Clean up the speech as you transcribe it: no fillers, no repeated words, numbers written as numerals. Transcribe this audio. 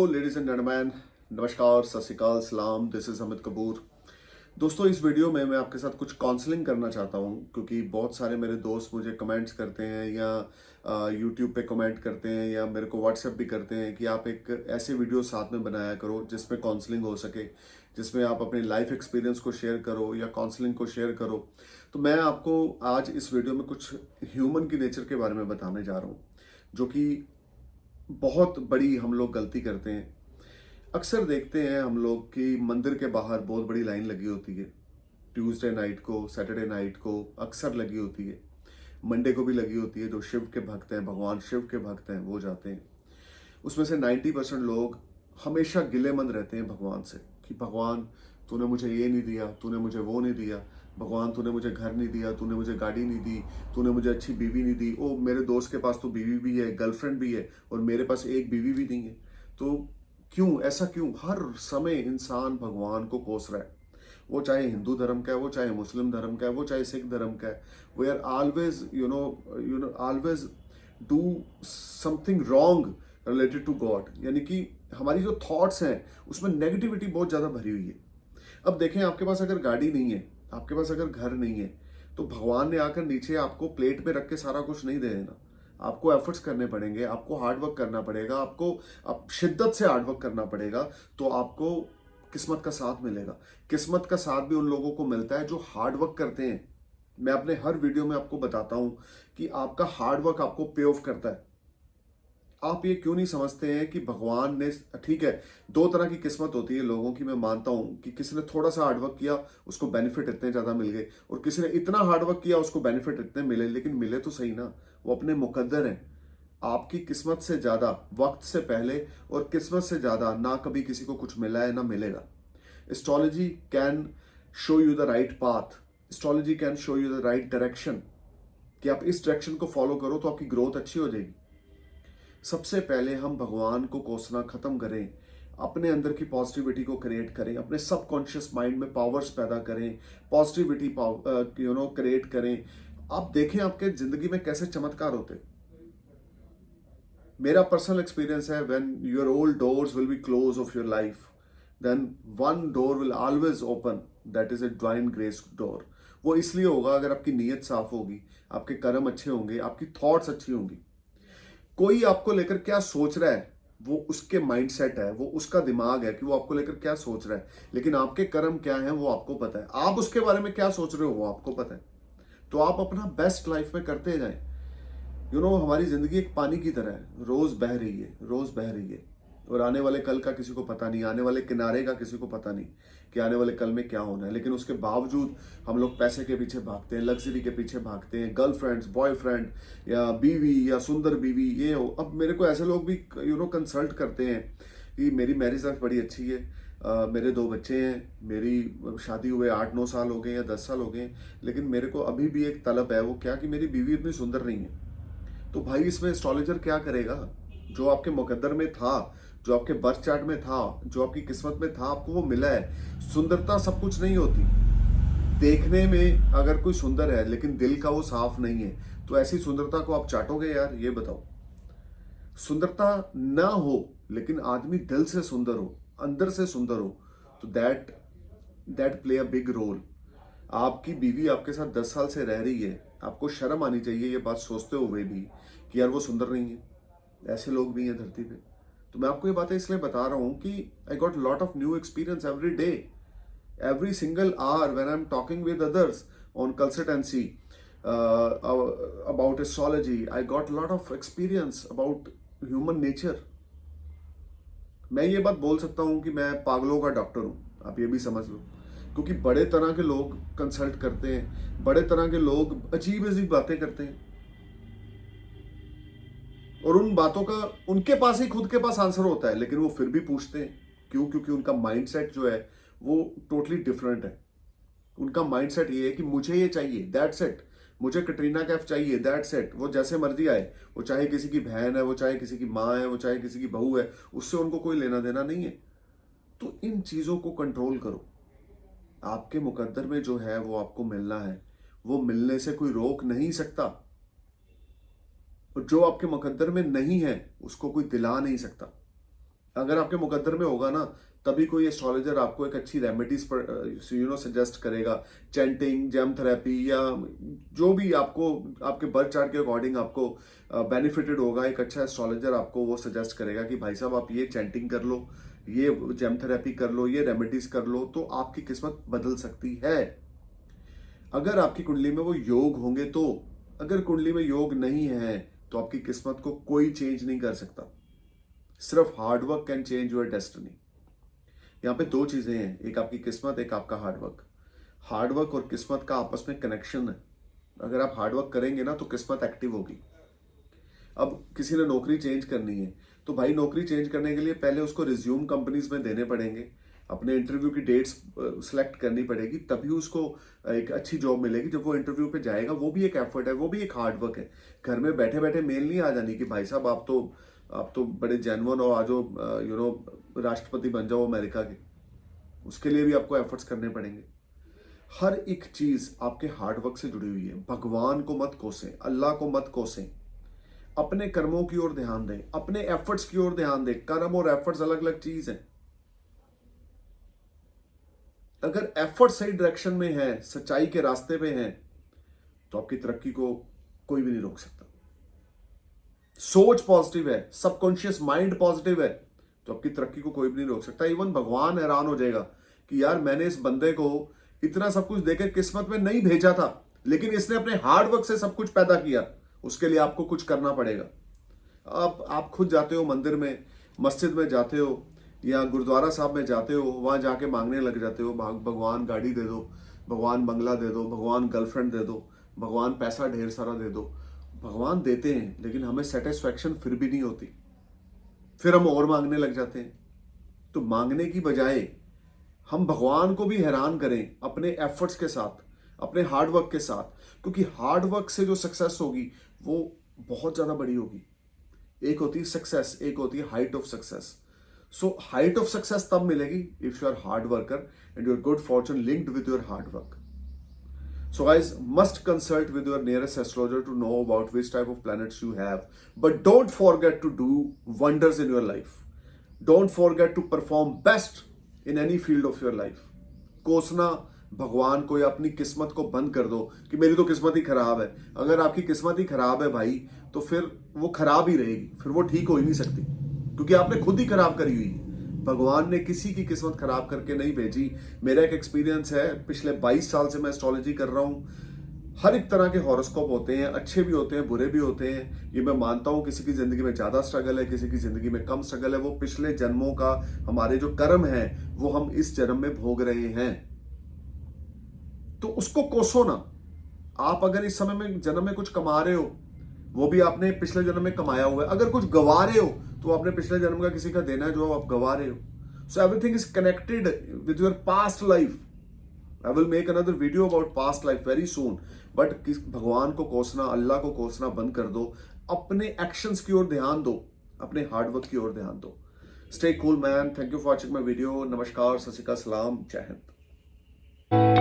Hello ladies and gentleman, नमस्कार, सत श्री अकाल, सलाम। This is Amit Kapoor. दोस्तों, इस वीडियो में मैं आपके साथ कुछ काउंसलिंग करना चाहता हूं क्योंकि बहुत सारे मेरे दोस्त मुझे कमेंट्स करते हैं या यूट्यूब पे कमेंट करते हैं या मेरे को व्हाट्सएप भी करते हैं कि आप एक ऐसे वीडियो साथ में बनाया करो जिसमें काउंसलिंग हो सके, जिसमें आप अपनी लाइफ एक्सपीरियंस को शेयर करो या काउंसलिंग को शेयर करो। तो मैं आपको आज इस वीडियो में कुछ ह्यूमन की नेचर के बारे में बताने जा रहा हूँ, जो कि बहुत बड़ी हम लोग गलती करते हैं। अक्सर देखते हैं हम लोग कि मंदिर के बाहर बहुत बड़ी लाइन लगी होती है। ट्यूसडे नाइट को, सैटरडे नाइट को अक्सर लगी होती है। मंडे को भी लगी होती है। जो शिव के भक्त हैं, भगवान शिव के भक्त हैं, वो जाते हैं। उसमें से 90% लोग हमेशा गिलेमंद रहते हैं भगवान से कि भगवान तूने मुझे ये नहीं दिया, तूने मुझे वो नहीं दिया, भगवान तूने मुझे घर नहीं दिया, तूने मुझे गाड़ी नहीं दी, तूने मुझे अच्छी बीवी नहीं दी। ओ, मेरे दोस्त के पास तो बीवी भी है, गर्लफ्रेंड भी है, और मेरे पास एक बीवी भी नहीं है। तो क्यों ऐसा? क्यों हर समय इंसान भगवान को कोस रहा है? वो चाहे हिंदू धर्म का है, वो चाहे मुस्लिम धर्म का है, वो चाहे सिख धर्म का है। We are always always do something wrong related to God. यानी कि हमारी जो थॉट्स हैं उसमें नेगेटिविटी बहुत ज्यादा भरी हुई है। अब देखें, आपके पास अगर गाड़ी नहीं है, आपके पास अगर घर नहीं है, तो भगवान ने आकर नीचे आपको प्लेट पे रख के सारा कुछ नहीं दे देना। आपको एफर्ट्स करने पड़ेंगे, आपको हार्डवर्क करना पड़ेगा, आपको अब शिद्दत से हार्डवर्क करना पड़ेगा, तो आपको किस्मत का साथ मिलेगा। किस्मत का साथ भी उन लोगों को मिलता है जो हार्डवर्क करते हैं। मैं अपने हर वीडियो में आपको बताता हूं कि आपका हार्डवर्क आपको पे ऑफ करता है। आप ये क्यों नहीं समझते हैं कि भगवान ने, ठीक है, दो तरह की किस्मत होती है लोगों की। मैं मानता हूं कि किसी ने थोड़ा सा हार्डवर्क किया, उसको बेनिफिट इतने ज्यादा मिल गए, और किसी ने इतना हार्डवर्क किया, उसको बेनिफिट इतने मिले। लेकिन मिले तो सही ना, वो अपने मुकद्दर हैं। आपकी किस्मत से ज्यादा वक्त से पहले और किस्मत से ज्यादा ना कभी किसी को कुछ मिला है ना मिलेगा। Astrology can show you the right path, astrology can show you the right direction, कि आप इस डायरेक्शन को फॉलो करो तो आपकी ग्रोथ अच्छी हो जाएगी। सबसे पहले हम भगवान को कोसना खत्म करें, अपने अंदर की पॉजिटिविटी को क्रिएट करें, अपने सबकॉन्शियस माइंड में पावर्स पैदा करें, पॉजिटिविटी क्रिएट करें। आप देखें आपके जिंदगी में कैसे चमत्कार होते। मेरा पर्सनल एक्सपीरियंस है, when your old doors will be close of your life, then one door will always open, that is a divine grace door. वो इसलिए होगा अगर आपकी नीयत साफ होगी, आपके कर्म अच्छे होंगे, आपकी थॉट्स अच्छी होंगी। कोई आपको लेकर क्या सोच रहा है वो उसके माइंडसेट है, वो उसका दिमाग है कि वो आपको लेकर क्या सोच रहा है। लेकिन आपके कर्म क्या हैं वो आपको पता है। आप उसके बारे में क्या सोच रहे हो वो आपको पता है। तो आप अपना बेस्ट लाइफ में करते जाएं। हमारी जिंदगी एक पानी की तरह है, रोज बह रही है, रोज बह रही है, और आने वाले कल का किसी को पता नहीं, आने वाले किनारे का किसी को पता नहीं कि आने वाले कल में क्या होना है। लेकिन उसके बावजूद हम लोग पैसे के पीछे भागते हैं, लग्जरी के पीछे भागते हैं, गर्लफ्रेंड्स, बॉयफ्रेंड या बीवी या सुंदर बीवी, ये हो। अब मेरे को ऐसे लोग भी कंसल्ट करते हैं कि मेरी मैरिज लाइफ बड़ी अच्छी है, मेरे 2 बच्चे हैं, मेरी शादी हुए 8-9 साल हो गए या 10 साल हो गए, लेकिन मेरे को अभी भी एक तलब है। वो क्या? कि मेरी बीवी इतनी सुंदर नहीं है। तो भाई, इसमें एस्ट्रोलॉजर क्या करेगा? जो आपके मुकद्दर में था, जो आपके बर्थ चार्ट में था, जो आपकी किस्मत में था, आपको वो मिला है। सुंदरता सब कुछ नहीं होती। देखने में अगर कोई सुंदर है लेकिन दिल का वो साफ नहीं है, तो ऐसी सुंदरता को आप चाटोगे यार? ये बताओ। सुंदरता ना हो लेकिन आदमी दिल से सुंदर हो, अंदर से सुंदर हो, तो that that play a big role. आपकी बीवी आपके साथ 10 साल से रह रही है, आपको शर्म आनी चाहिए ये बात सोचते हुए भी कि यार वो सुंदर नहीं है। ऐसे लोग भी हैं धरती पे। तो मैं आपको ये बातें इसलिए बता रहा हूं कि I got lot of new experience every day, every single hour when I am talking with others on consultancy about astrology. I got lot of experience about human nature. मैं ये बात बोल सकता हूं कि मैं पागलों का डॉक्टर हूं, आप ये भी समझ लो, क्योंकि बड़े तरह के लोग कंसल्ट करते हैं, बड़े तरह के लोग अजीब अजीब बातें करते हैं, और उन बातों का उनके पास ही खुद के पास आंसर होता है, लेकिन वो फिर भी पूछते हैं। क्यों? क्योंकि उनका माइंडसेट जो है वो टोटली डिफरेंट है। उनका माइंडसेट ये है कि मुझे ये चाहिए, दैट्स इट। मुझे कटरीना कैफ चाहिए, दैट्स इट। वो जैसे मर्जी आए, वो चाहे किसी की बहन है, वो चाहे किसी की माँ है, वो चाहे किसी की बहू है, उससे उनको कोई लेना देना नहीं है। तो इन चीजों को कंट्रोल करो। आपके मुकद्दर में जो है वो आपको मिलना है, वो मिलने से कोई रोक नहीं सकता, और जो आपके मुकद्दर में नहीं है उसको कोई दिला नहीं सकता। अगर आपके मुकद्दर में होगा ना, तभी कोई एस्ट्रोलॉजर आपको एक अच्छी रेमेडीज पर सजेस्ट करेगा। चैंटिंग, जेम थेरेपी, या जो भी आपको आपके बर्थ चार्ट के अकॉर्डिंग आपको बेनिफिटेड होगा, एक अच्छा एस्ट्रोलॉजर आपको वो सजेस्ट करेगा कि भाई साहब आप ये चैंटिंग कर लो, ये जेम थेरेपी कर लो, ये रेमेडीज कर लो, तो आपकी किस्मत बदल सकती है। अगर आपकी कुंडली में वो योग होंगे तो। अगर कुंडली में योग नहीं है तो आपकी किस्मत को कोई चेंज नहीं कर सकता। सिर्फ hard work can change your destiny. यहाँ पे दो चीजें हैं, एक आपकी किस्मत, एक आपका हार्डवर्क। हार्डवर्क और किस्मत का आपस में कनेक्शन है। अगर आप हार्डवर्क करेंगे ना तो किस्मत एक्टिव होगी। अब किसी ने नौकरी चेंज करनी है तो भाई नौकरी चेंज करने के लिए पहले उसको रिज्यूम कंपनीज में देने पड़ेंगे, अपने इंटरव्यू की डेट्स सिलेक्ट करनी पड़ेगी, तभी उसको एक अच्छी जॉब मिलेगी। जब वो इंटरव्यू पे जाएगा, वो भी एक एफर्ट है, वो भी एक हार्डवर्क है। घर में बैठे बैठे मेल नहीं आ जानी कि भाई साहब आप तो बड़े जेन्युइन हो, आज राष्ट्रपति बन जाओ अमेरिका के। उसके लिए भी आपको एफर्ट्स करने पड़ेंगे। हर एक चीज आपके हार्डवर्क से जुड़ी हुई है। भगवान को मत कोसें, अल्लाह को मत कोसें, अपने कर्मों की ओर ध्यान दें, अपने एफर्ट्स की ओर ध्यान दें। कर्म और एफर्ट्स अलग अलग चीज है। अगर एफर्ट सही डायरेक्शन में है, सच्चाई के रास्ते पे है, तो आपकी तरक्की को कोई भी नहीं रोक सकता। सोच पॉजिटिव है, सबकॉन्शियस माइंड पॉजिटिव है, तो आपकी तरक्की को कोई भी नहीं रोक सकता। इवन भगवान हैरान हो जाएगा कि यार मैंने इस बंदे को इतना सब कुछ देकर किस्मत में नहीं भेजा था, लेकिन इसने अपने हार्डवर्क से सब कुछ पैदा किया। उसके लिए आपको कुछ करना पड़ेगा। आप खुद जाते हो मंदिर में, मस्जिद में जाते हो, या गुरुद्वारा साहब में जाते हो, वहां जाके मांगने लग जाते हो, भगवान गाड़ी दे दो, भगवान बंगला दे दो, भगवान गर्लफ्रेंड दे दो, भगवान पैसा ढेर सारा दे दो। भगवान देते हैं, लेकिन हमें सेटिस्फैक्शन फिर भी नहीं होती। फिर हम और मांगने लग जाते हैं। तो मांगने की बजाय हम भगवान को भी हैरान करें अपने एफर्ट्स के साथ, अपने हार्डवर्क के साथ, क्योंकि हार्डवर्क से जो सक्सेस होगी वो बहुत ज्यादा बड़ी होगी। एक होती है सक्सेस, एक होती है height of success. So height of success तब मिलेगी if you are hard worker and your good fortune linked with your hard work. So guys, must consult with your nearest astrologer to know about which type of planets you have. But don't forget to do wonders in your life. Don't forget to perform best in any field of your life. कोसना भगवान को या अपनी किस्मत को बंद कर दो कि मेरी तो किस्मत ही खराब है। अगर आपकी किस्मत ही खराब है भाई, तो फिर वो खराब ही रहेगी, फिर वो ठीक हो ही नहीं सकती, क्योंकि आपने खुद ही खराब करी हुई है। भगवान ने किसी की किस्मत खराब करके नहीं भेजी। मेरा एक एक्सपीरियंस है, पिछले 22 साल से मैं एस्ट्रोलॉजी कर रहा हूँ। हर एक तरह के हॉरोस्कोप होते हैं, अच्छे भी होते हैं, बुरे भी होते हैं। ये मैं मानता हूँ, किसी की जिंदगी में ज्यादा स्ट्रगल है, किसी की जिंदगी में कम स्ट्रगल है। वो पिछले जन्मों का हमारे जो कर्म है वो हम इस जन्म में भोग रहे हैं, तो उसको कोसो ना। आप अगर इस समय में जन्म में कुछ कमा रहे हो, वो भी आपने पिछले जन्म में कमाया हुआ है। अगर कुछ गवा रहे हो तो आपने पिछले जन्म का किसी का देना है जो आप गवा रहे हो। So everything is connected with your past life. I will make another video about past life very soon. But भगवान को कोसना, अल्लाह को कोसना बंद कर दो। अपने एक्शंस की ओर ध्यान दो, अपने हार्डवर्क की ओर ध्यान दो. Stay cool man. Thank you for watching my video. नमस्कार, सत श्री अकाल, सलाम, जय हिंद.